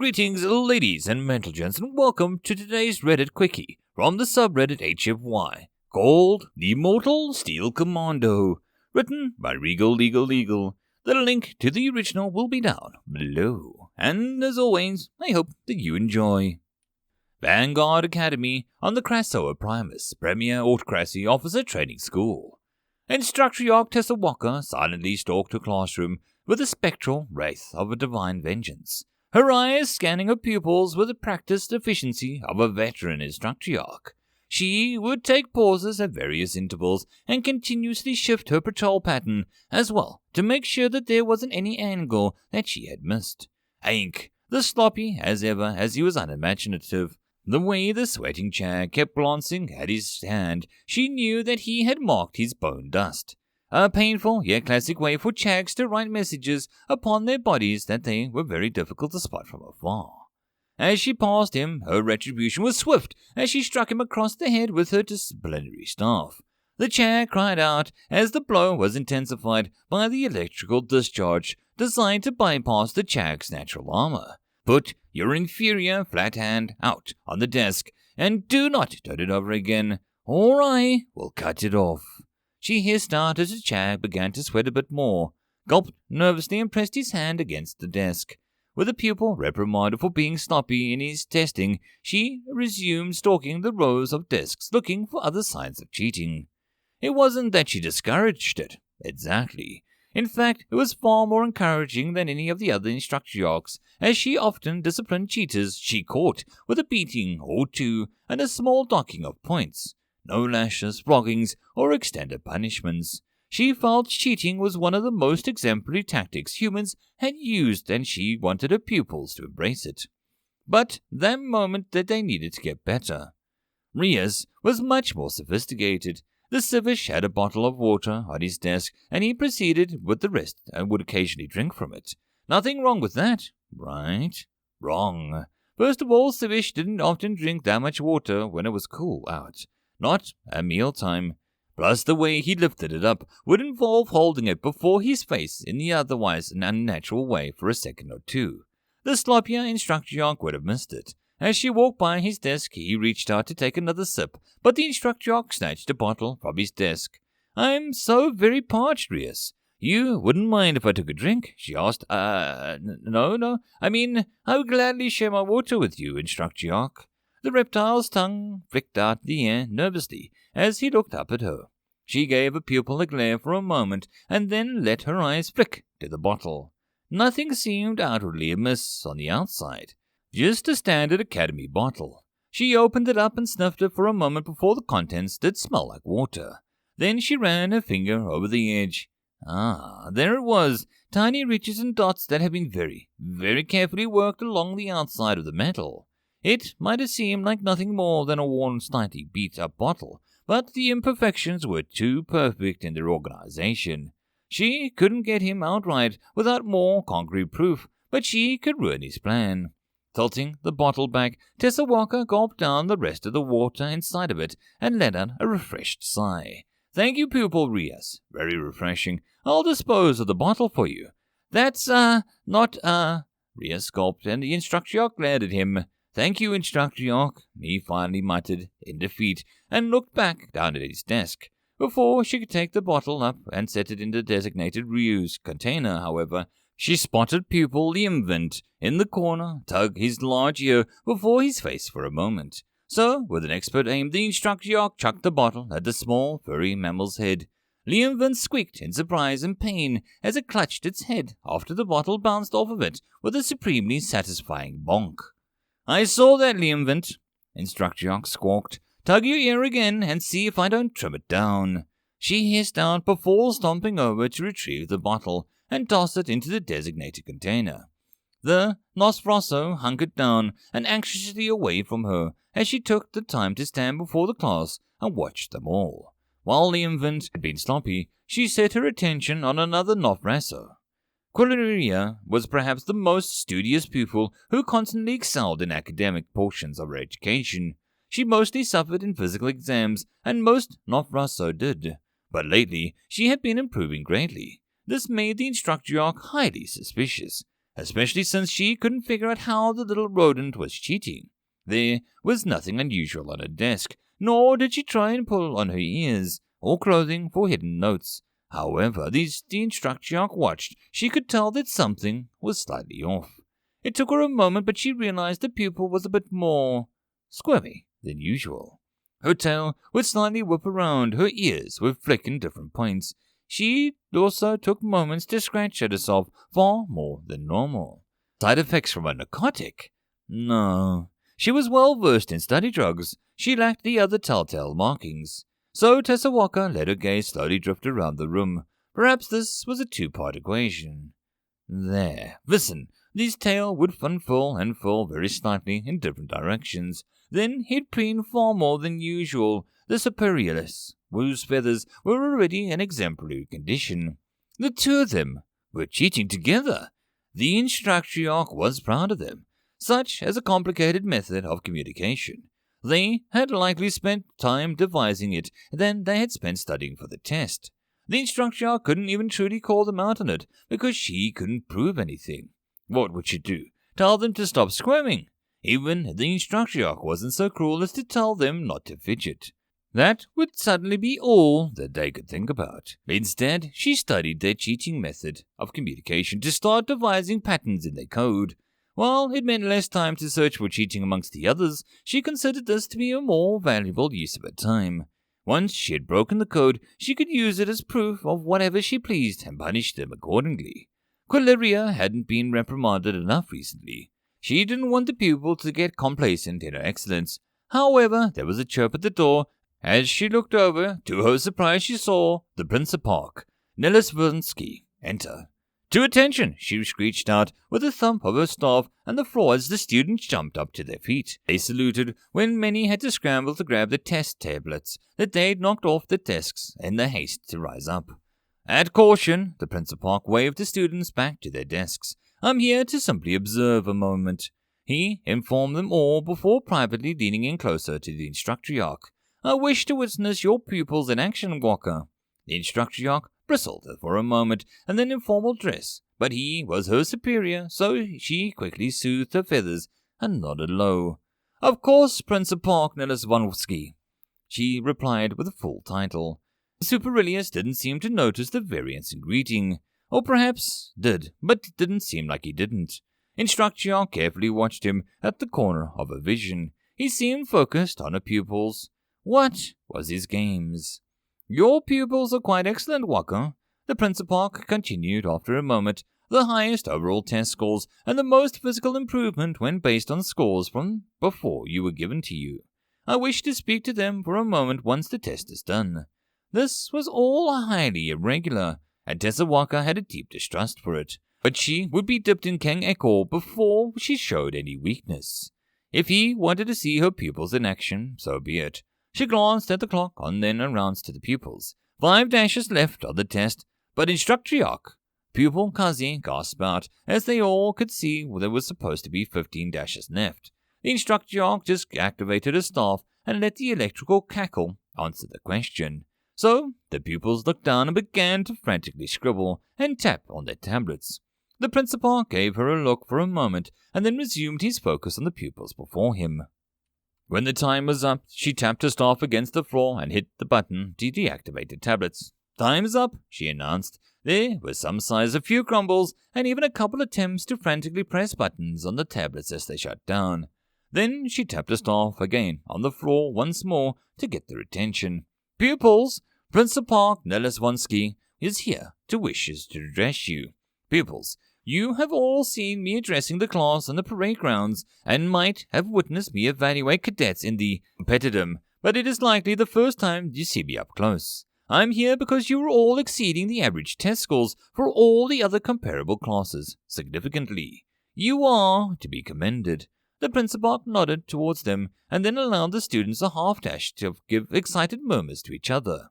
Greetings, ladies and gents, and welcome to today's Reddit Quickie from the subreddit HFY, called The Immortal Steel Commando, written by Regal. The link to the original will be down below, and as always, I hope that you enjoy. Vanguard Academy on the Krasoa Primus Premier Autocracy Officer Training School. Instructor York Tessa Walker silently stalked her classroom with the spectral wraith of a divine vengeance, her eyes scanning her pupils with the practiced efficiency of a veteran instructor York. She would take pauses at various intervals and continuously shift her patrol pattern as well to make sure that there wasn't any angle that she had missed. Hank, the sloppy as ever as he was unimaginative, the way the sweating Chag kept glancing at his hand, she knew that he had marked his bone dust. A painful yet classic way for Chags to write messages upon their bodies that they were very difficult to spot from afar. As she passed him, her retribution was swift as she struck him across the head with her disciplinary staff. The Chag cried out as the blow was intensified by the electrical discharge designed to bypass the Chag's natural armor. Put your inferior flat hand out on the desk and do not turn it over again, or I will cut it off. She hissed out as the Chag began to sweat a bit more, gulped nervously and pressed his hand against the desk. With the pupil reprimanded for being sloppy in his testing, she resumed stalking the rows of desks looking for other signs of cheating. It wasn't that she discouraged it, exactly. In fact, it was far more encouraging than any of the other instructor Yorks, as she often disciplined cheaters she caught with a beating or two and a small docking of points. No lashes, floggings, or extended punishments. She felt cheating was one of the most exemplary tactics humans had used, and she wanted her pupils to embrace it. But that moment that they needed to get better. Rias was much more sophisticated. The Civish had a bottle of water on his desk, and he proceeded with the rest and would occasionally drink from it. Nothing wrong with that, right? Wrong. First of all, Civish didn't often drink that much water when it was cool out. Not at mealtime. Plus, the way he lifted it up would involve holding it before his face in the otherwise unnatural way for a second or two. The sloppier instructor York would have missed it. As she walked by his desk, he reached out to take another sip, but the instructor York snatched a bottle from his desk. "I'm so very parched, Rias. You wouldn't mind if I took a drink?" she asked. No. I would gladly share my water with you, instructor York. The reptile's tongue flicked out the air nervously as he looked up at her. She gave her pupil a glare for a moment and then let her eyes flick to the bottle. Nothing seemed outwardly amiss on the outside. Just a standard academy bottle. She opened it up and sniffed it for a moment before the contents did smell like water. Then she ran her finger over the edge. There it was, tiny ridges and dots that had been very, very carefully worked along the outside of the metal. It might have seemed like nothing more than a worn, slightly beat-up bottle, but the imperfections were too perfect in their organization. She couldn't get him outright without more concrete proof, but she could ruin his plan. Tilting the bottle back, Tessa Walker gulped down the rest of the water inside of it and let out a refreshed sigh. "Thank you, pupil Rias. Very refreshing. I'll dispose of the bottle for you." "That's, not, Rias gulped, and the instructor York glared at him. "Thank you, instructor York," he finally muttered in defeat and looked back down at his desk. Before she could take the bottle up and set it in the designated reuse container, however, she spotted pupil the infant in the corner tug his large ear before his face for a moment. So, with an expert aim, the instructor York chucked the bottle at the small, furry mammal's head. The infant squeaked in surprise and pain as it clutched its head after the bottle bounced off of it with a supremely satisfying bonk. "I saw that, Liamvint," Instructor York squawked. "Tug your ear again and see if I don't trim it down." She hissed out before stomping over to retrieve the bottle and toss it into the designated container. The Nosfrosso hunkered down and anxiously away from her as she took the time to stand before the class and watch them all. While Liamvint had been sloppy, she set her attention on another Nosfrosso. Quilleria was perhaps the most studious pupil who constantly excelled in academic portions of her education. She mostly suffered in physical exams, and most Nosfrosso did. But lately, she had been improving greatly. This made the instructor York highly suspicious. especially since she couldn't figure out how the little rodent was cheating. There was nothing unusual on her desk, nor did she try and pull on her ears or clothing for hidden notes. However, as the instructor watched, she could tell that something was slightly off. It took her a moment, but she realized the pupil was a bit more squirmy than usual. Her tail would slightly whip around, her ears would flick in different points. She also took moments to scratch at herself far more than normal. Side effects from a narcotic? No. She was well versed in study drugs. She lacked the other telltale markings. So Tessa Walker let her gaze slowly drift around the room. Perhaps this was a two-part equation. There. Listen. His tail would unfurl and furl very slightly in different directions. Then he'd preen far more than usual, the superiorless, whose feathers were already in exemplary condition. The two of them were cheating together. The instructriarch was proud of them. Such as a complicated method of communication. They had likely spent time devising it than they had spent studying for the test. The instructriarch couldn't even truly call them out on it because she couldn't prove anything. What would she do? Tell them to stop squirming? Even the instructriarch wasn't so cruel as to tell them not to fidget. That would suddenly be all that they could think about. Instead, she studied their cheating method of communication to start devising patterns in their code. While it meant less time to search for cheating amongst the others, she considered this to be a more valuable use of her time. Once she had broken the code, she could use it as proof of whatever she pleased and punish them accordingly. Quilleria hadn't been reprimanded enough recently. She didn't want the pupil to get complacent in her excellence. However, there was a chirp at the door. As she looked over, to her surprise she saw the Principal, Nelisvinsky, enter. "To attention!" she screeched out with a thump of her staff on the floor as the students jumped up to their feet. They saluted when many had to scramble to grab the test tablets that they'd knocked off the desks in their haste to rise up. "At caution," the Principal waved the students back to their desks. "I'm here to simply observe a moment," he informed them all before privately leaning in closer to the instructriarch. "I wish to witness your pupils in action, Walker." The instructriarch bristled for a moment and then in formal dress, but he was her superior, so she quickly soothed her feathers and nodded low. "Of course, Principal Nelisvanovsky," she replied with a full title. Superilius didn't seem to notice the variance in greeting, or perhaps did, but didn't seem like he didn't. Instructriarch carefully watched him at the corner of her vision. He seemed focused on her pupils. What was his games? "Your pupils are quite excellent, Walker," the Principal continued after a moment. "The highest overall test scores and the most physical improvement when based on scores from before you were given to you. I wish to speak to them for a moment once the test is done." This was all highly irregular, and Tessa Walker had a deep distrust for it, but she would be dipped in Kang Ekor before she showed any weakness. If he wanted to see her pupils in action, so be it. She glanced at the clock and then announced to the pupils. 5 dashes left on the test, but instructriarch. Pupil Kazi gasped out, as they all could see there was supposed to be 15 dashes left. The instructriarch just activated his staff and let the electrical cackle answer the question. So the pupils looked down and began to frantically scribble and tap on their tablets. The Principal gave her a look for a moment and then resumed his focus on the pupils before him. When the time was up, she tapped her staff against the floor and hit the button to deactivate the tablets. "Time's up," she announced. There were some sighs, a few grumbles, and even a couple attempts to frantically press buttons on the tablets as they shut down. Then she tapped her staff again on the floor once more to get their attention. "Pupils, Principal Nelisvanovsky is here to wishes to address you. Pupils, you have all seen me addressing the class on the parade grounds and might have witnessed me evaluate cadets in the competitum, but it is likely the first time you see me up close. I'm here because you are all exceeding the average test scores for all the other comparable classes significantly. You are to be commended." The Principal nodded towards them and then allowed the students a half-dash to give excited murmurs to each other.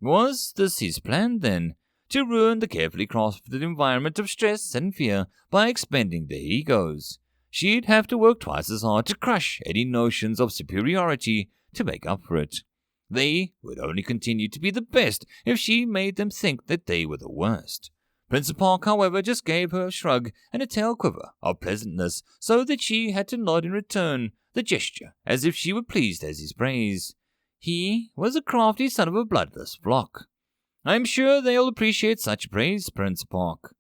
Was this his plan, then? To ruin the carefully crafted environment of stress and fear by expending their egos? She'd have to work twice as hard to crush any notions of superiority to make up for it. They would only continue to be the best if she made them think that they were the worst. Principal Park, however, just gave her a shrug and a tail quiver of pleasantness, so that she had to nod in return, the gesture as if she were pleased at his praise. He was a crafty son of a bloodless flock. I'm sure they'll appreciate such praise, Principal Park,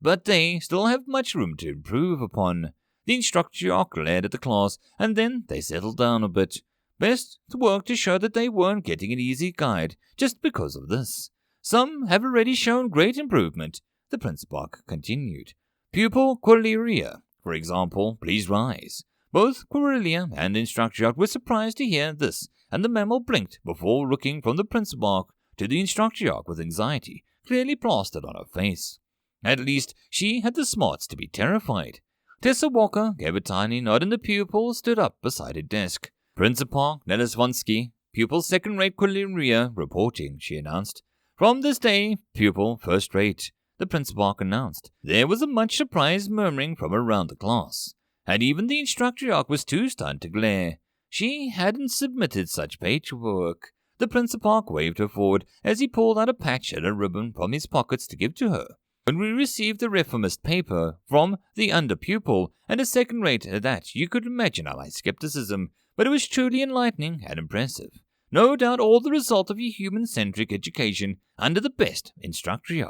but they still have much room to improve upon. The instructor glared at the class, and then they settled down a bit. Best to work to show that they weren't getting an easy guide just because of this. Some have already shown great improvement, the Principal continued. Pupil Cordelia, for example, please rise. Both Cordelia and the instructor were surprised to hear this, and the mammal blinked before looking from the Principal to the instructor with anxiety clearly plastered on her face. At least she had the smarts to be terrified. Tessa Walker gave a tiny nod and the pupil stood up beside her desk. Principal Nelesvonsky, pupil second-rate Cordelia reporting, she announced. From this day, pupil first-rate, the Principal announced. There was a much surprised murmuring from around the class, and even the instructor was too stunned to glare. She hadn't submitted such paperwork. The Principal waved her forward as he pulled out a patch and a ribbon from his pockets to give to her. When we received the reformist paper from the under-pupil, and a second-rate at that, you could imagine my skepticism, but it was truly enlightening and impressive. No doubt all the result of your human-centric education under the best instructor.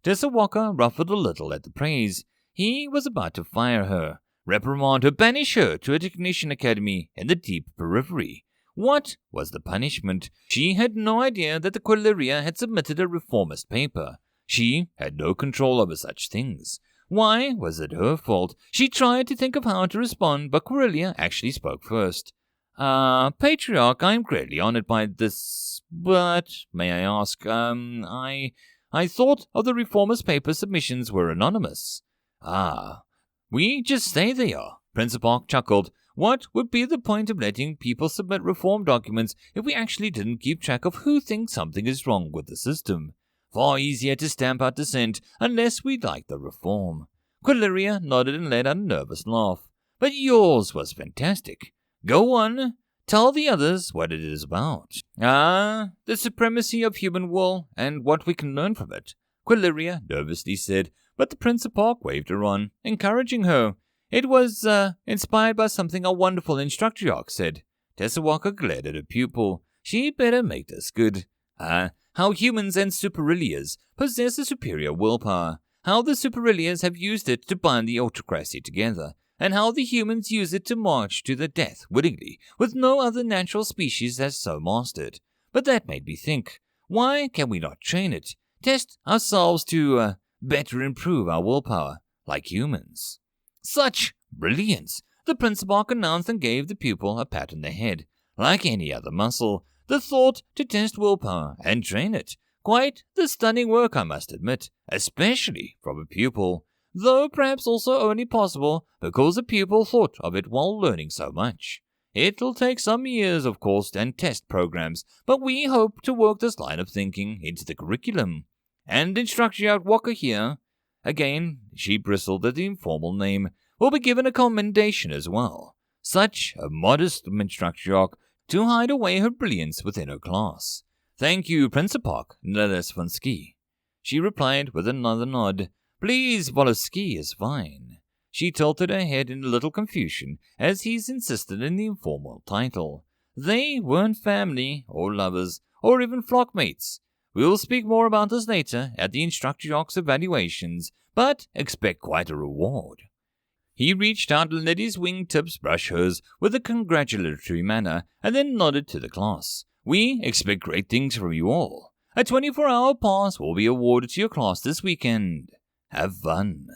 Tessa Walker ruffled a little at the praise. He was about to fire her, reprimand her, banish her to a technician academy in the deep periphery. What was the punishment? She had no idea that the Cordelia had submitted a reformist paper. She had no control over such things. Why was it her fault? She tried to think of how to respond, but Cordelia actually spoke first. Patriarch, I'm greatly honored by this, but may I ask, I thought of the reformist paper submissions were anonymous. We just say they are. Principal chuckled. What would be the point of letting people submit reform documents if we actually didn't keep track of who thinks something is wrong with the system? Far easier to stamp out dissent unless we like the reform. Cordelia nodded and let out a nervous laugh. But yours was fantastic. Go on. Tell the others what it is about. The supremacy of human will and what we can learn from it, Cordelia nervously said, but the Principal waved her on, encouraging her. It was inspired by something our wonderful instructor said. Tessa Walker glared at her pupil. She'd better make this good. How humans and superilias possess a superior willpower, how the superilias have used it to bind the autocracy together, and how the humans use it to march to their death wittingly, with no other natural species as so mastered. But that made me think, why can we not train it, test ourselves to better improve our willpower, like humans? Such brilliance! The Principal announced and gave the pupil a pat on the head. Like any other muscle, the thought to test willpower and train it. Quite the stunning work, I must admit, especially from a pupil, though perhaps also only possible because the pupil thought of it while learning so much. It'll take some years, of course, and test programs, but we hope to work this line of thinking into the curriculum. And instructor Walker here, again, she bristled at the informal name, will be given a commendation as well. Such a modest instructor to hide away her brilliance within her class. Thank you, Principal Nelesvonsky. She replied with another nod. Please, Volosky is fine. She tilted her head in a little confusion as he's insisted in the informal title. They weren't family, or lovers, or even flockmates. We'll speak more about this later at the instructor's evaluations, but expect quite a reward. He reached out and let his wingtips brush hers with a congratulatory manner, and then nodded to the class. We expect great things from you all. A 24-hour pass will be awarded to your class this weekend. Have fun.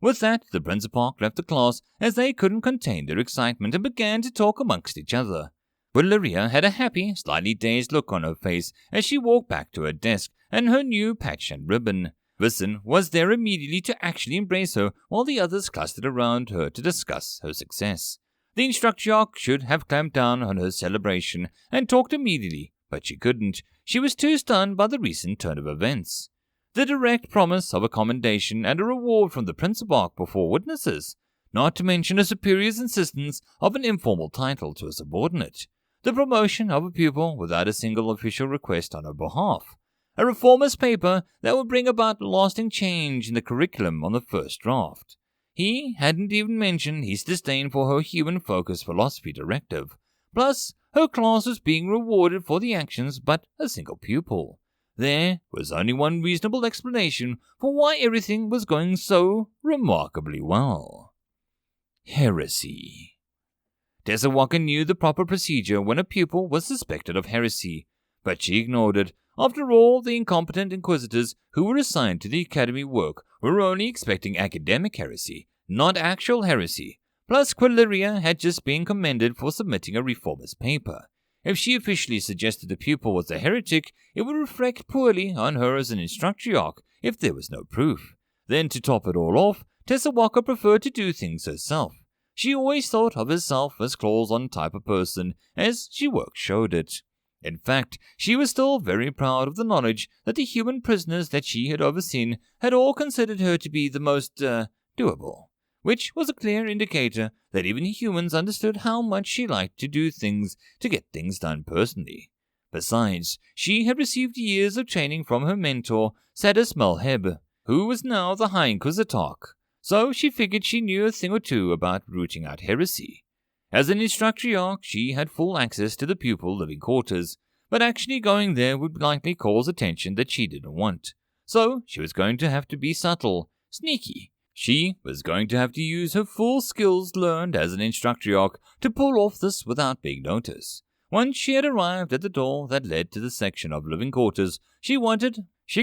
With that, the Principal left the class as they couldn't contain their excitement and began to talk amongst each other. Valeria had a happy, slightly dazed look on her face as she walked back to her desk and her new patch and ribbon. Visson was there immediately to actually embrace her while the others clustered around her to discuss her success. The instructor should have clamped down on her celebration and talked immediately, but she couldn't. She was too stunned by the recent turn of events. The direct promise of a commendation and a reward from the Principal before witnesses, not to mention a superior's insistence of an informal title to a subordinate. The promotion of a pupil without a single official request on her behalf. a reformist paper that would bring about lasting change in the curriculum on the first draft. He hadn't even mentioned his disdain for her human-focused philosophy directive. Plus, her class was being rewarded for the actions but a single pupil. There was only one reasonable explanation for why everything was going so remarkably well. Heresy. Tessa Walker knew the proper procedure when a pupil was suspected of heresy, but she ignored it. After all, the incompetent inquisitors who were assigned to the academy work were only expecting academic heresy, not actual heresy. Plus, Quilleria had just been commended for submitting a reformist paper. If she officially suggested the pupil was a heretic, it would reflect poorly on her as an instructriarch if there was no proof. Then, to top it all off, Tessa Walker preferred to do things herself. She always thought of herself as claws-on type of person, as she work showed it. In fact, she was still very proud of the knowledge that the human prisoners that she had overseen had all considered her to be the most, doable, which was a clear indicator that even humans understood how much she liked to do things to get things done personally. Besides, she had received years of training from her mentor, Sadis Melheb, who was now the High Inquisitor, so she figured she knew a thing or two about rooting out heresy. As an instructriarch, she had full access to the pupil living quarters, but actually going there would likely cause attention that she didn't want. So she was going to have to be subtle, sneaky. She was going to have to use her full skills learned as an instructriarch to pull off this without being noticed. Once she had arrived at the door that led to the section of living quarters she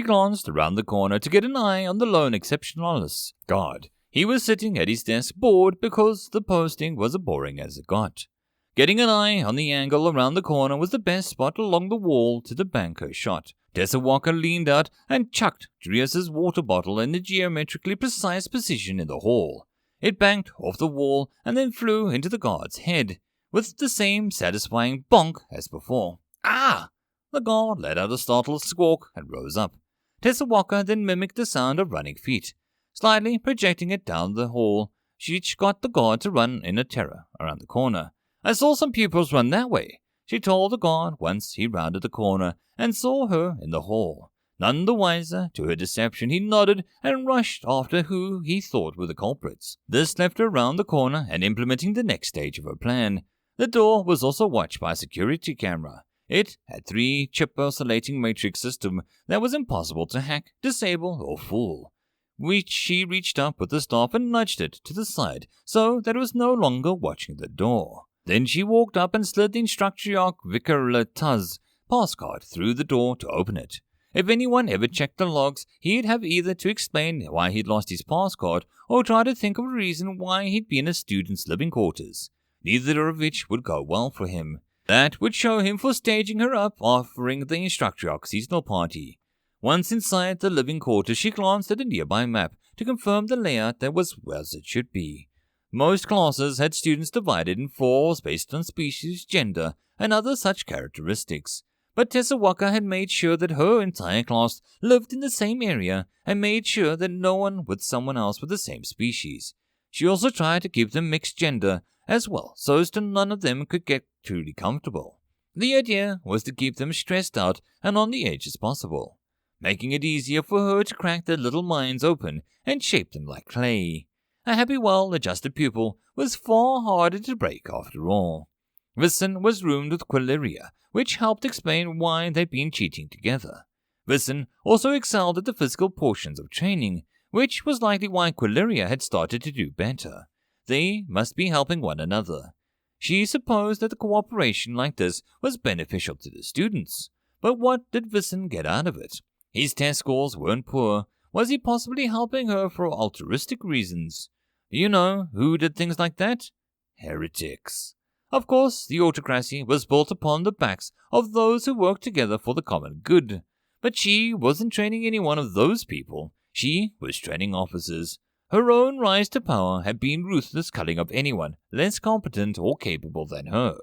glanced around the corner to get an eye on the lone exceptionalis guard. He was sitting at his desk bored because the posting was as boring as it got. Getting an eye on the angle around the corner was the best spot along the wall to the bank her shot. Tessa Walker leaned out and chucked Drius's water bottle in a geometrically precise position in the hall. It banked off the wall and then flew into the guard's head, with the same satisfying bonk as before. Ah! The guard let out a startled squawk and rose up. Tessa Walker then mimicked the sound of running feet. Slightly projecting it down the hall, she got the guard to run in a terror around the corner. I saw some pupils run that way, she told the guard once he rounded the corner and saw her in the hall. None the wiser to her deception, he nodded and rushed after who he thought were the culprits. This left her round the corner and implementing the next stage of her plan. The door was also watched by a security camera. It had 3 chip-oscillating matrix system that was impossible to hack, disable, or fool. Which she reached up with the staff and nudged it to the side so that it was no longer watching the door. Then she walked up and slid the instructriarch Vicarletaz passcard through the door to open it. If anyone ever checked the logs, he'd have either to explain why he'd lost his passcard or try to think of a reason why he'd be in a student's living quarters, neither of which would go well for him. That would show him for staging her up offering the instructriarch seasonal party. Once inside the living quarters, she glanced at a nearby map to confirm the layout that was as it should be. Most classes had students divided in floors based on species, gender, and other such characteristics. But Tessa Walker had made sure that her entire class lived in the same area and made sure that no one with someone else with the same species. She also tried to keep them mixed gender as well, so as to none of them could get truly comfortable. The idea was to keep them stressed out and on the edge as possible, making it easier for her to crack their little minds open and shape them like clay. A happy, well-adjusted pupil was far harder to break after all. Visson was roomed with Quilleria, which helped explain why they'd been cheating together. Visson also excelled at the physical portions of training, which was likely why Quilleria had started to do better. They must be helping one another. She supposed that the cooperation like this was beneficial to the students. But what did Visson get out of it? His test scores weren't poor. Was he possibly helping her for altruistic reasons? You know who did things like that? Heretics. Of course, the autocracy was built upon the backs of those who worked together for the common good. But she wasn't training any one of those people. She was training officers. Her own rise to power had been ruthless cutting up anyone less competent or capable than her.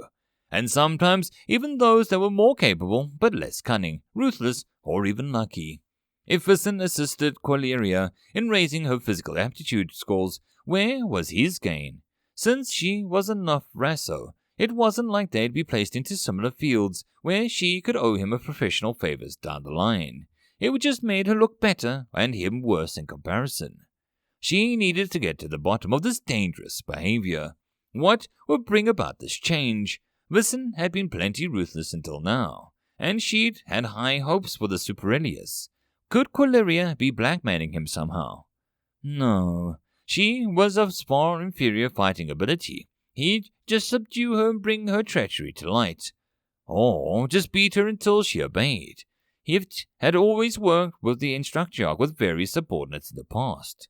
And sometimes even those that were more capable but less cunning, ruthless, or even lucky. If Visson assisted Quilleria in raising her physical aptitude scores, where was his gain? Since she was enough Rasso, it wasn't like they'd be placed into similar fields where she could owe him a professional favors down the line. It just made her look better and him worse in comparison. She needed to get to the bottom of this dangerous behavior. What would bring about this change? Vincent had been plenty ruthless until now, and she'd had high hopes for the Superilius. Could Quilleria be blackmailing him somehow? No. She was of far inferior fighting ability. He'd just subdue her and bring her treachery to light. Or just beat her until she obeyed. It had always worked with the Instructiarch with various subordinates in the past.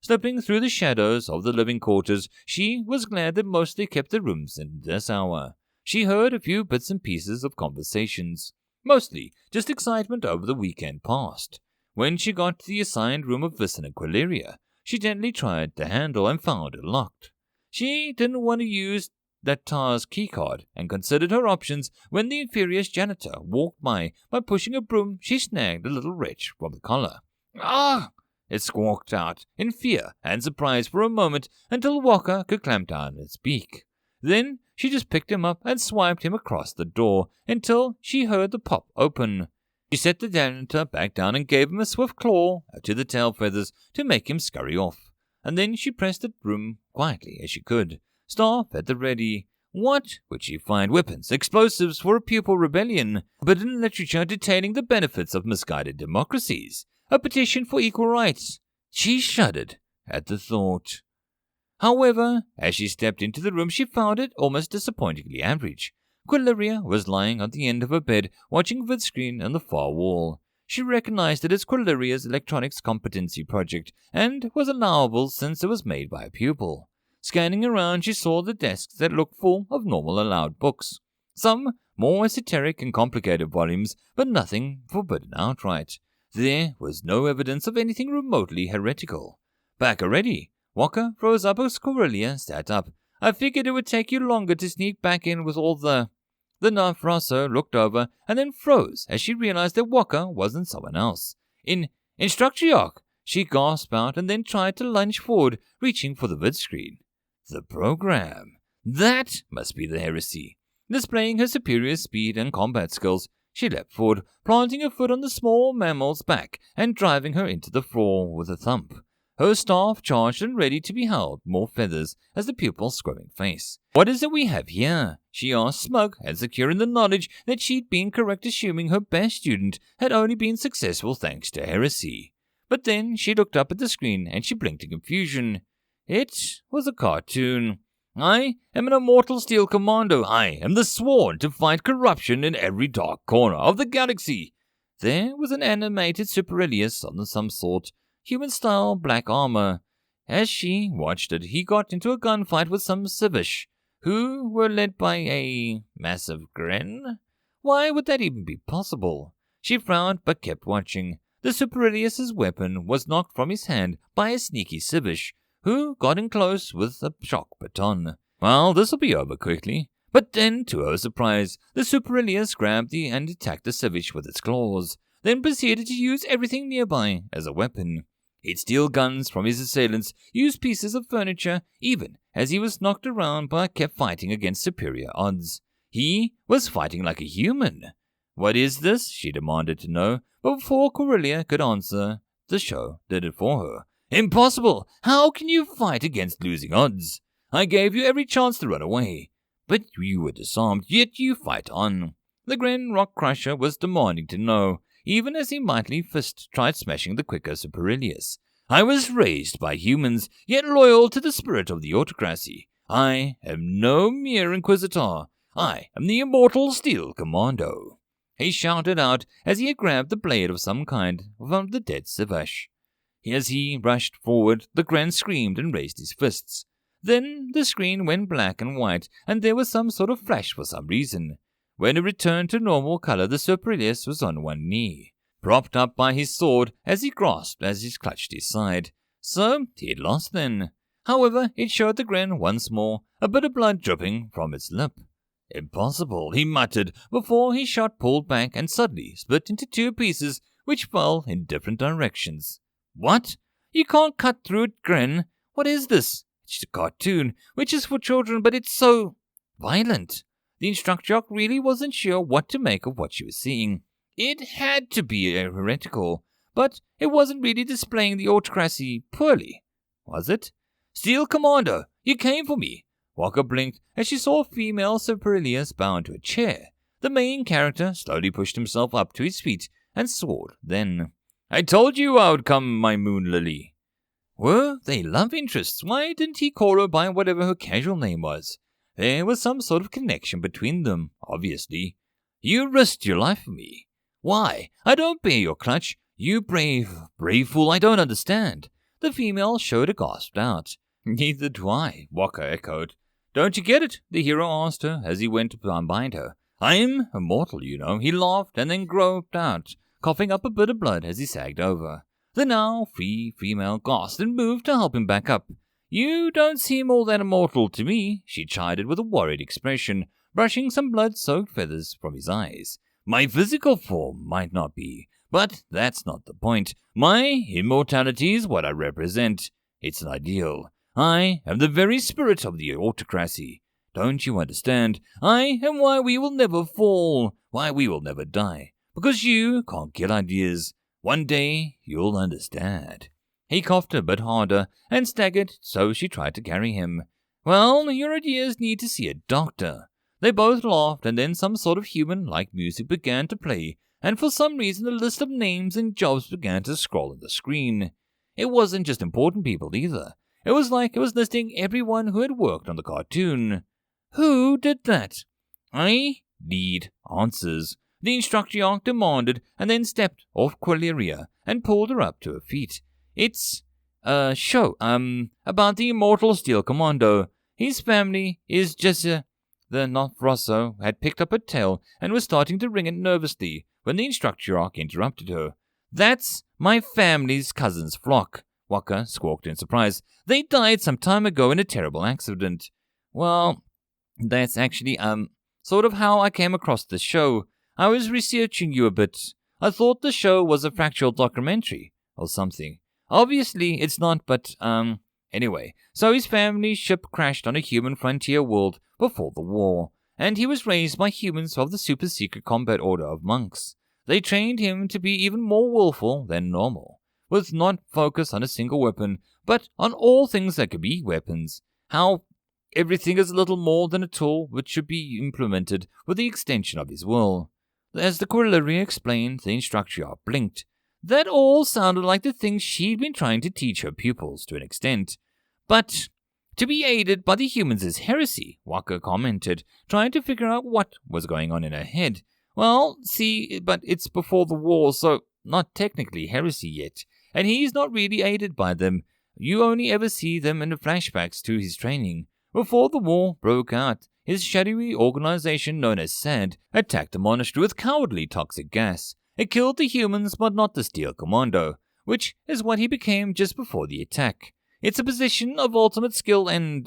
Slipping through the shadows of the living quarters, she was glad that mostly kept the rooms in this hour. She heard a few bits and pieces of conversations, mostly just excitement over the weekend past. When she got to the assigned room of Vincent and Quilleria, she gently tried the handle and found it locked. She didn't want to use that Tar's keycard and considered her options when the infurious janitor walked by pushing a broom. She snagged the little wretch from the collar. "Ah!" it squawked out in fear and surprise for a moment until Walker could clamp down its beak. Then she just picked him up and swiped him across the door until she heard the pop open. She set the janitor back down and gave him a swift claw to the tail feathers to make him scurry off. And then she pressed the broom quietly as she could, staff at the ready. What would she find? Weapons, explosives for a pupil rebellion, forbidden literature detailing the benefits of misguided democracies, a petition for equal rights. She shuddered at the thought. However, as she stepped into the room, she found it almost disappointingly average. Quilleria was lying on the end of her bed, watching vidscreen on the far wall. She recognized it as Quilleria's electronics competency project, and was allowable since it was made by a pupil. Scanning around, she saw the desks that looked full of normal allowed books. Some more esoteric and complicated volumes, but nothing forbidden outright. There was no evidence of anything remotely heretical. Back already? Walker froze up as Quilleria sat up. I figured it would take you longer to sneak back in with all the... The Nafraso looked over and then froze as she realized that Walker wasn't someone else. Instructiarch, she gasped out and then tried to lunge forward, reaching for the vidscreen. The program. That must be the heresy. Displaying her superior speed and combat skills, she leapt forward, planting her foot on the small mammal's back and driving her into the floor with a thump. Her staff charged and ready to be held, more feathers as the pupil's squirming face. What is it we have here? She asked, smug and secure in the knowledge that she'd been correct, assuming her best student had only been successful thanks to heresy. But then she looked up at the screen and she blinked in confusion. It was a cartoon. I am an immortal steel commando. I am the sworn to fight corruption in every dark corner of the galaxy. There was an animated Superilius of some sort, human-style black armor. As she watched it, he got into a gunfight with some Civish, who were led by a massive Gren. Why would that even be possible? She frowned but kept watching. The Superilius's weapon was knocked from his hand by a sneaky Civish, who got in close with a shock baton. Well, this'll be over quickly. But then, to her surprise, the Superilius grabbed and attacked the Civish with its claws, then proceeded to use everything nearby as a weapon. He'd steal guns from his assailants, use pieces of furniture, even as he was knocked around but kept fighting against superior odds. He was fighting like a human. What is this? She demanded to know, but before Quilleria could answer, the show did it for her. Impossible! How can you fight against losing odds? I gave you every chance to run away, but you were disarmed, yet you fight on. The Gren Rock Crusher was demanding to know, even as he mightily fist tried smashing the quicker Superilius. I was raised by humans, yet loyal to the spirit of the autocracy. I am no mere inquisitor. I am the Immortal Steel Commando. He shouted out as he had grabbed the blade of some kind from the dead Civish. As he rushed forward, the Gren screamed and raised his fists. Then the screen went black and white, and there was some sort of flash for some reason. When it returned to normal color, the Superilius was on one knee, propped up by his sword as he clutched his side. So he had lost then. However, it showed the Gren once more, a bit of blood dripping from its lip. Impossible, he muttered, before his shot pulled back and suddenly split into two pieces, which fell in different directions. What? You can't cut through it, Gren. What is this? It's a cartoon, which is for children, but it's so violent. The Instructiarch really wasn't sure what to make of what she was seeing. It had to be heretical, but it wasn't really displaying the autocracy poorly, was it? Steel Commando, you came for me. Walker blinked as she saw a female Superilius bound to a chair. The main character slowly pushed himself up to his feet and swore. Then, I told you I would come, my moon lily. Were they love interests? Why didn't he call her by whatever her casual name was? There was some sort of connection between them, obviously. You risked your life for me. Why? I don't bear your clutch. You brave fool, I don't understand. The female showed a gasped out. Neither do I, Walker echoed. Don't you get it? The hero asked her as he went behind her. I'm immortal, you know. He laughed and then groped out, coughing up a bit of blood as he sagged over. The now free female gasped and moved to help him back up. You don't seem all that immortal to me, she chided with a worried expression, brushing some blood-soaked feathers from his eyes. My physical form might not be, but that's not the point. My immortality is what I represent. It's an ideal. I am the very spirit of the autocracy. Don't you understand? I am why we will never fall, why we will never die. Because you can't kill ideas. One day you'll understand. He coughed a bit harder and staggered, so she tried to carry him. Well, your ideas need to see a doctor. They both laughed, and then some sort of human-like music began to play, and for some reason a list of names and jobs began to scroll on the screen. It wasn't just important people either. It was like it was listing everyone who had worked on the cartoon. Who did that? I need answers, the instructor demanded, and then stepped off Quilleria and pulled her up to her feet. It's a show, about the Immortal Steel Commando. His family is just, The Nofrosso had picked up her tail and was starting to ring it nervously when the instructor interrupted her. That's my family's cousin's flock, Walker squawked in surprise. They died some time ago in a terrible accident. Well, that's actually, sort of how I came across this show. I was researching you a bit. I thought the show was a factual documentary or something. Obviously, it's not, but, anyway. So his family's ship crashed on a human frontier world before the war, and he was raised by humans of the super-secret combat order of monks. They trained him to be even more willful than normal, with not focus on a single weapon, but on all things that could be weapons. How everything is little more than a tool which should be implemented with the extension of his will. As the Quilleria explained, the instructor blinked. That all sounded like the things she'd been trying to teach her pupils to an extent. But to be aided by the humans is heresy, Walker commented, trying to figure out what was going on in her head. Well, see, but it's before the war, so not technically heresy yet. And he's not really aided by them. You only ever see them in the flashbacks to his training. Before the war broke out, his shadowy organization known as SAD attacked the monastery with cowardly toxic gas. It killed the humans, but not the Steel Commando, which is what he became just before the attack. It's a position of ultimate skill and,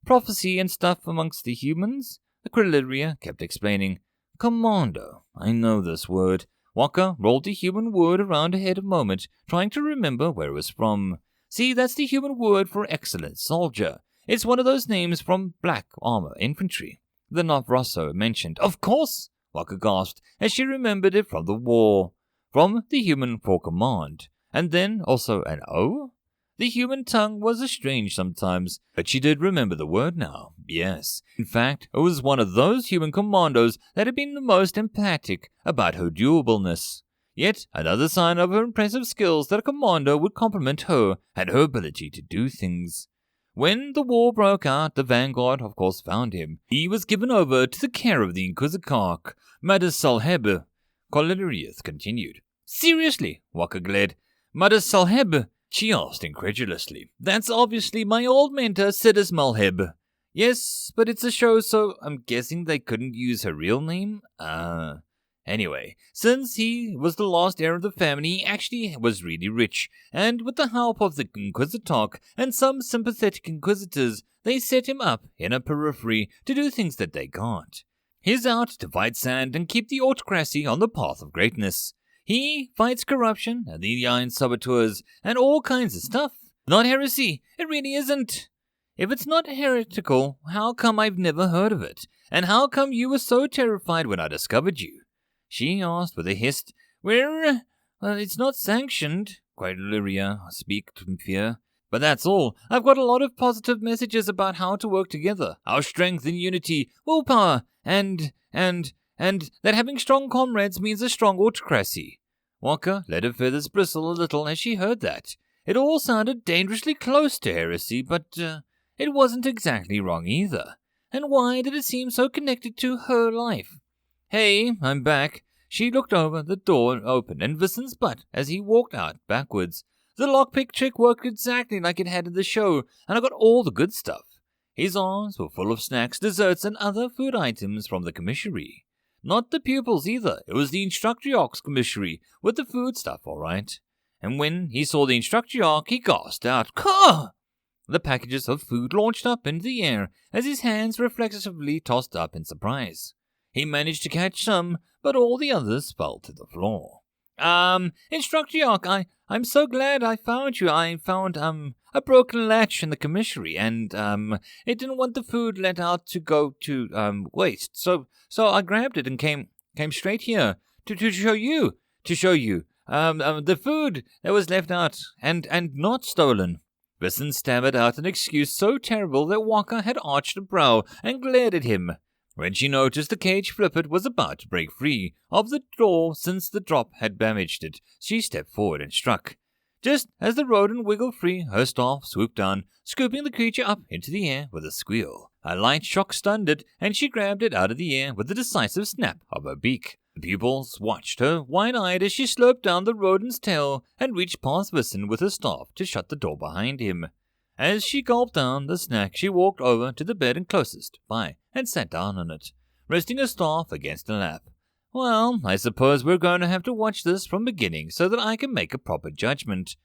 prophecy and stuff amongst the humans, the Quilleria kept explaining. Commando, I know this word. Walker rolled the human word around her head a moment, trying to remember where it was from. See, that's the human word for excellent soldier. It's one of those names from Black Armor Infantry. The Nofrosso mentioned. Of course, Walker gasped as she remembered it from the war. From the human for command. And then also an O? The human tongue was strange sometimes, but she did remember the word now. Yes. In fact, it was one of those human commandos that had been the most emphatic about her durableness. Yet another sign of her impressive skills that a commando would compliment her and her ability to do things. When the war broke out, the Vanguard, of course, found him. He was given over to the care of the Inquisitor, Madus Salheb. Quillerius continued. Seriously, Walker glared. Madus Salheb? She asked incredulously. That's obviously my old mentor, Sidus Malheb. Yes, but it's a show, so I'm guessing they couldn't use her real name? Anyway, since he was the last heir of the family, he actually was really rich, and with the help of the Inquisitor and some sympathetic Inquisitors, they set him up in a periphery to do things that they can't. He's out to fight sand and keep the autocracy on the path of greatness. He fights corruption and the Iron Saboteurs and all kinds of stuff. Not heresy, it really isn't. If it's not heretical, how come I've never heard of it? And how come you were so terrified when I discovered you? she asked with a hiss. Well, it's not sanctioned, cried Lyria, speak in fear. But that's all. I've got a lot of positive messages about how to work together, our strength and unity, willpower, and that having strong comrades means a strong autocracy. Walker let her feathers bristle a little as she heard that. It all sounded dangerously close to heresy, but it wasn't exactly wrong either. And why did it seem so connected to her life? Hey, I'm back. She looked over, the door opened, and Vissen's butt as he walked out backwards. The lockpick trick worked exactly like it had in the show, and I got all the good stuff. His arms were full of snacks, desserts, and other food items from the commissary. Not the pupils either, it was the Instructriox commissary, with the food stuff all right. And when he saw the Instructriox, he gasped out, "Caw!" The packages of food launched up into the air as his hands reflexively tossed up in surprise. He managed to catch some, but all the others fell to the floor. Instructriox, I'm so glad I found you. I found, a broken latch in the commissary, and, it didn't want the food let out to go to, waste. So I grabbed it and came straight here to show you, the food that was left out and not stolen. Vissen stammered out an excuse so terrible that Walker had arched a brow and glared at him. When she noticed the cage flippet was about to break free of the door since the drop had damaged it, she stepped forward and struck. Just as the rodent wiggled free, her staff swooped down, scooping the creature up into the air with a squeal. A light shock stunned it, and she grabbed it out of the air with a decisive snap of her beak. The pupils watched her, wide-eyed, as she sloped down the rodent's tail and reached past Vissen with her staff to shut the door behind him. As she gulped down the snack, she walked over to the bed and closest by and sat down on it, resting her staff against her lap. Well, I suppose we're going to have to watch this from the beginning so that I can make a proper judgment.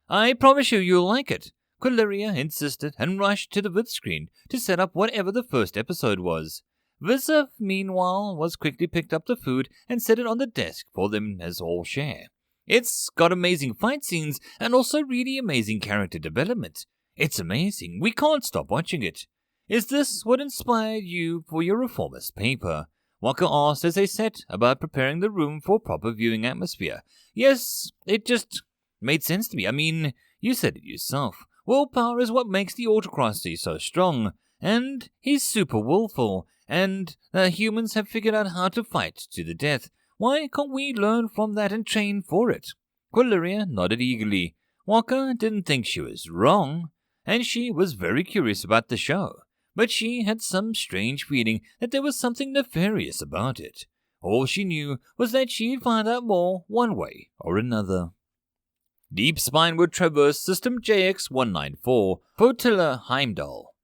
I promise you'll like it, Quilleria insisted and rushed to the vid screen to set up whatever the first episode was. Vissa, meanwhile, was quickly picked up the food and set it on the desk for them as all share. It's got amazing fight scenes and also really amazing character development. It's amazing. We can't stop watching it. Is this what inspired you for your reformist paper? Walker asked as they set about preparing the room for a proper viewing atmosphere. Yes, it just made sense to me. I mean, you said it yourself. Willpower is what makes the autocracy so strong. And he's super willful. And humans have figured out how to fight to the death. Why can't we learn from that and train for it? Quilleria nodded eagerly. Walker didn't think she was wrong, and she was very curious about the show, but she had some strange feeling that there was something nefarious about it. All she knew was that she'd find out more one way or another. Deep Spineward Traverse System JX-194, Potilla Heimdall.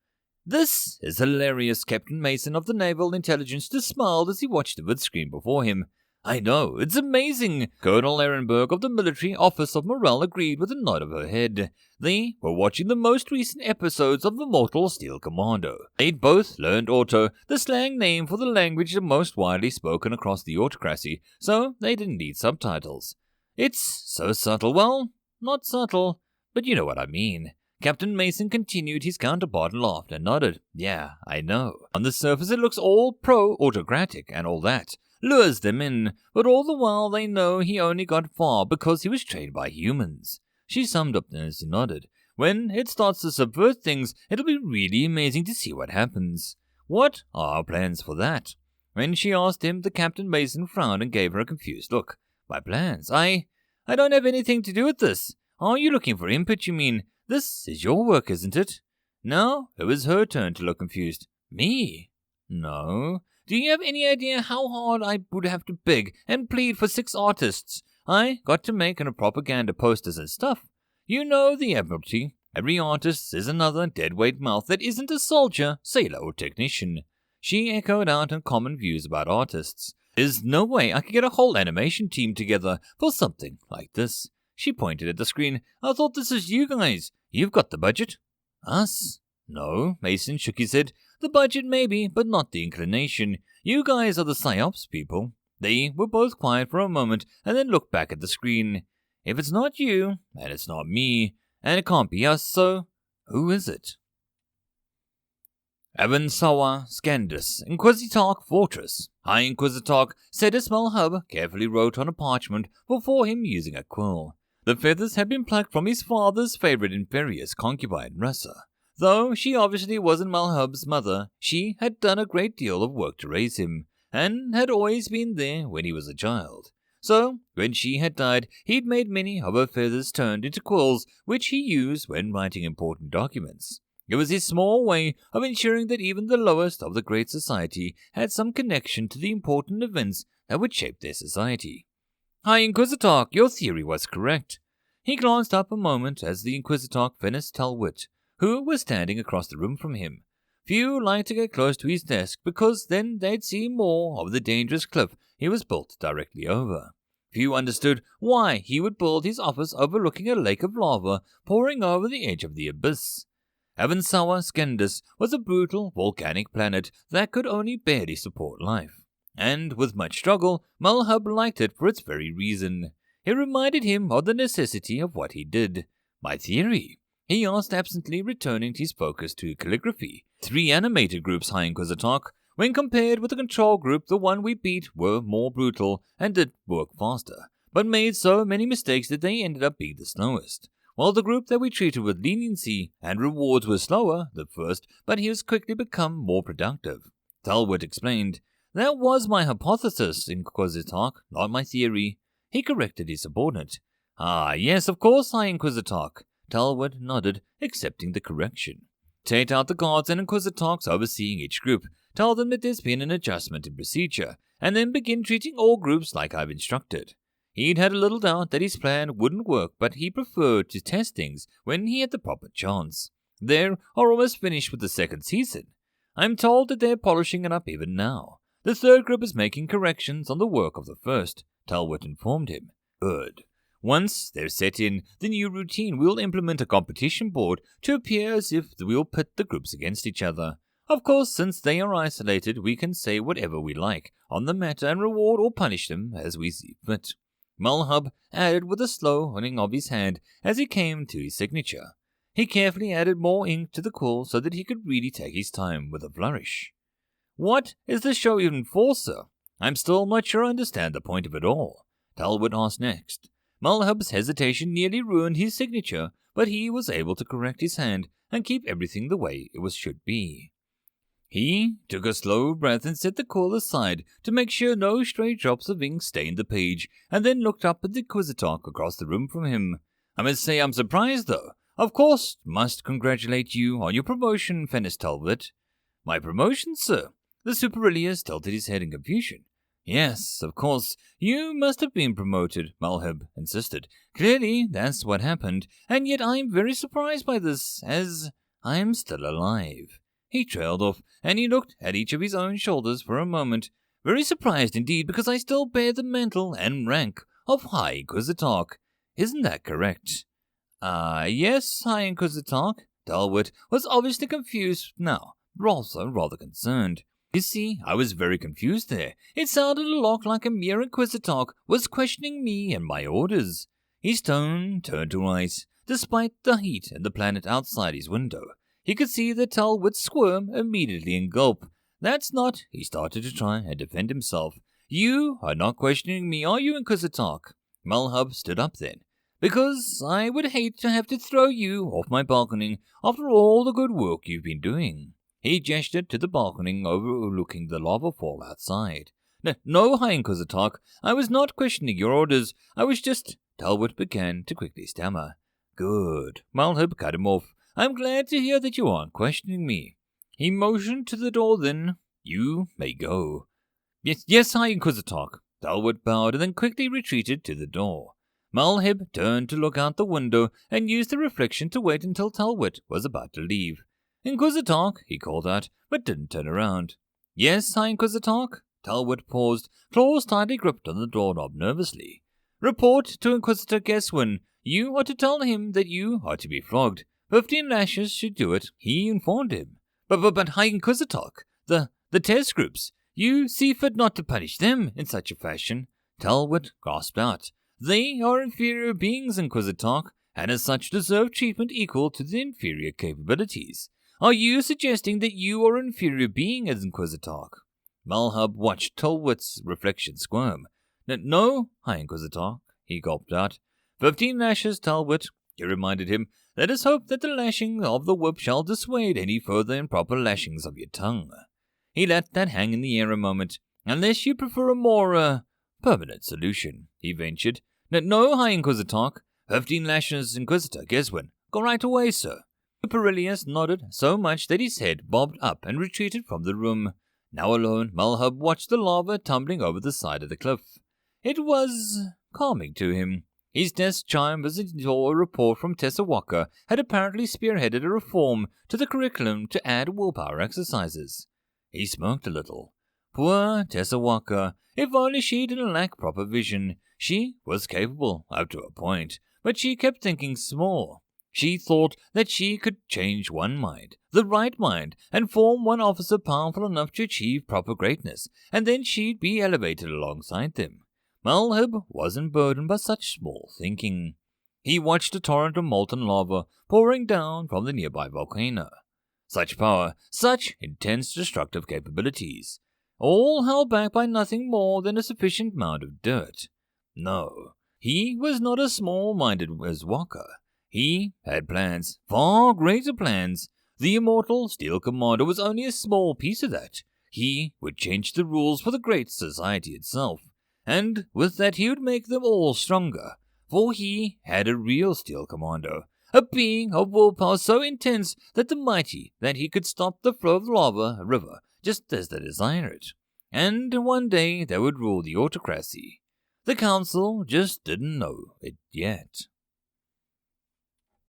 This is hilarious, Captain Mason of the Naval Intelligence just smiled as he watched the vid screen before him. I know, it's amazing. Colonel Ehrenberg of the Military Office of Morale agreed with a nod of her head. They were watching the most recent episodes of Immortal Steel Commando. They'd both learned Auto, the slang name for the language the most widely spoken across the autocracy, so they didn't need subtitles. It's so subtle. Well, not subtle, but you know what I mean. Captain Mason continued his counterpart and laughed and nodded. Yeah, I know. On the surface it looks all pro-autocratic and all that. Lures them in, but all the while they know he only got far because he was trained by humans. She summed up as he nodded. When it starts to subvert things, it'll be really amazing to see what happens. What are our plans for that? When she asked him, the Captain Mason frowned and gave her a confused look. My plans? I don't have anything to do with this. Are you looking for input, you mean? This is your work, isn't it? No, it was her turn to look confused. Me? No. Do you have any idea how hard I would have to beg and plead for 6 artists? I got to make a propaganda posters and stuff. You know the Admiralty. Every artist is another deadweight mouth that isn't a soldier, sailor, or technician. She echoed out her common views about artists. There's no way I could get a whole animation team together for something like this. She pointed at the screen. I thought this was you guys. You've got the budget. Us? No, Mason shook his head. The budget maybe, but not the inclination. You guys are the PsyOps people. They were both quiet for a moment and then looked back at the screen. If it's not you, and it's not me, and it can't be us, so who is it? Avansawa Scandus, Inquisitarch Fortress. High Inquisitor said as Malhub carefully wrote on a parchment before him using a quill. The feathers had been plucked from his father's favorite imperious concubine, Ressa. Though she obviously wasn't Malhub's mother, she had done a great deal of work to raise him, and had always been there when he was a child. So, when she had died, he'd made many of her feathers turned into quills, which he used when writing important documents. It was his small way of ensuring that even the lowest of the great society had some connection to the important events that would shape their society. High Inquisitor, your theory was correct. He glanced up a moment as the Inquisitor finished Talwit, who was standing across the room from him. Few liked to get close to his desk because then they'd see more of the dangerous cliff he was built directly over. Few understood why he would build his office overlooking a lake of lava pouring over the edge of the abyss. Avansawa Skendis was a brutal volcanic planet that could only barely support life. And with much struggle, Malhub liked it for its very reason. It reminded him of the necessity of what he did. My theory? He asked absently, returning his focus to calligraphy. 3 animated groups, High Inquisitor. When compared with the control group, the one we beat were more brutal and did work faster, but made so many mistakes that they ended up being the slowest. While the group that we treated with leniency and rewards was slower, the first, but he has quickly become more productive. Talwit explained, That was my hypothesis, Inquisitor, not my theory. He corrected his subordinate. Ah, yes, of course, High Inquisitor. Talwit nodded, accepting the correction. Take out the guards and Inquisitors overseeing each group. Tell them that there's been an adjustment in procedure, and then begin treating all groups like I've instructed. He'd had a little doubt that his plan wouldn't work, but he preferred to test things when he had the proper chance. They are almost finished with the 2nd season. I'm told that they're polishing it up even now. The 3rd group is making corrections on the work of the 1st, Talwit informed him. Good. Once they're set in the new routine, we'll implement a competition board to appear as if we'll pit the groups against each other. Of course, since they are isolated, we can say whatever we like on the matter and reward or punish them as we see fit. Malhub added with a slow holding of his hand as he came to his signature. He carefully added more ink to the quill so that he could really take his time with a flourish. What is the show even for, sir? I'm still not sure I understand the point of it all. Talbot asked next. Malhub's hesitation nearly ruined his signature, but he was able to correct his hand and keep everything the way it should be. He took a slow breath and set the quill aside to make sure no stray drops of ink stained the page, and then looked up at the Inquisitor across the room from him. I must say I'm surprised, though. Of course, must congratulate you on your promotion, Fennis Talbot. My promotion, sir? The Superilius tilted his head in confusion. Yes, of course, you must have been promoted, Malhub insisted. Clearly, that's what happened, and yet I'm very surprised by this, as I'm still alive. He trailed off, and he looked at each of his own shoulders for a moment. Very surprised indeed, because I still bear the mantle and rank of High Inquisitor. Isn't that correct? Yes, High Inquisitor. Talwit was obviously confused now, but also rather concerned. You see, I was very confused there. It sounded a lot like a mere Inquisitor was questioning me and my orders. His tone turned to ice, despite the heat and the planet outside his window. He could see that Talwit squirm immediately and gulp. That's not, he started to try and defend himself. You are not questioning me, are you, Inquisitor? Malhub stood up then. Because I would hate to have to throw you off my balcony after all the good work you've been doing. He gestured to the balcony overlooking the lava fall outside. No, High Inquisitor, I was not questioning your orders. I was just... Talbot began to quickly stammer. Good. Malhub cut him off. I'm glad to hear that you aren't questioning me. He motioned to the door then. You may go. Yes, High Inquisitor. Talbot bowed and then quickly retreated to the door. Malhib turned to look out the window and used the reflection to wait until Talbot was about to leave. Inquisitor, he called out, but didn't turn around. Yes, High Inquisitor? Talbot paused, claws tightly gripped on the doorknob nervously. Report to Inquisitor Geswin. You are to tell him that you are to be flogged. 15 lashes should do it, he informed him. But High Inquisitor, the test groups, you see fit not to punish them in such a fashion. Talbot gasped out. They are inferior beings, Inquisitor, and as such deserve treatment equal to their inferior capabilities. Are you suggesting that you are an inferior being as Inquisitor? Malhub watched Tolwit's reflection squirm. No, High Inquisitor, he gulped out. 15 lashes, Talbot, he reminded him. Let us hope that the lashing of the whip shall dissuade any further improper lashings of your tongue. He let that hang in the air a moment. Unless you prefer a more, permanent solution, he ventured. No, High Inquisitor. 15 lashes, Inquisitor, Geswin. Go right away, sir. Perilius nodded so much that his head bobbed up and retreated from the room. Now alone, Malhub watched the lava tumbling over the side of the cliff. It was calming to him. His desk chimed as he saw a report from Tessa Walker had apparently spearheaded a reform to the curriculum to add willpower exercises. He smirked a little. Poor Tessa Walker. If only she didn't lack proper vision. She was capable, up to a point, but she kept thinking small. She thought that she could change one mind, the right mind, and form one officer powerful enough to achieve proper greatness, and then she'd be elevated alongside them. Malhub wasn't burdened by such small thinking. He watched a torrent of molten lava pouring down from the nearby volcano. Such power, such intense destructive capabilities, all held back by nothing more than a sufficient amount of dirt. No, he was not as small-minded as Walker. He had plans, far greater plans. The Immortal Steel Commando was only a small piece of that. He would change the rules for the great society itself, and with that he would make them all stronger, for he had a real Steel Commando, a being of willpower so intense that he could stop the flow of the lava river just as they desire it, and one day they would rule the autocracy. The council just didn't know it yet.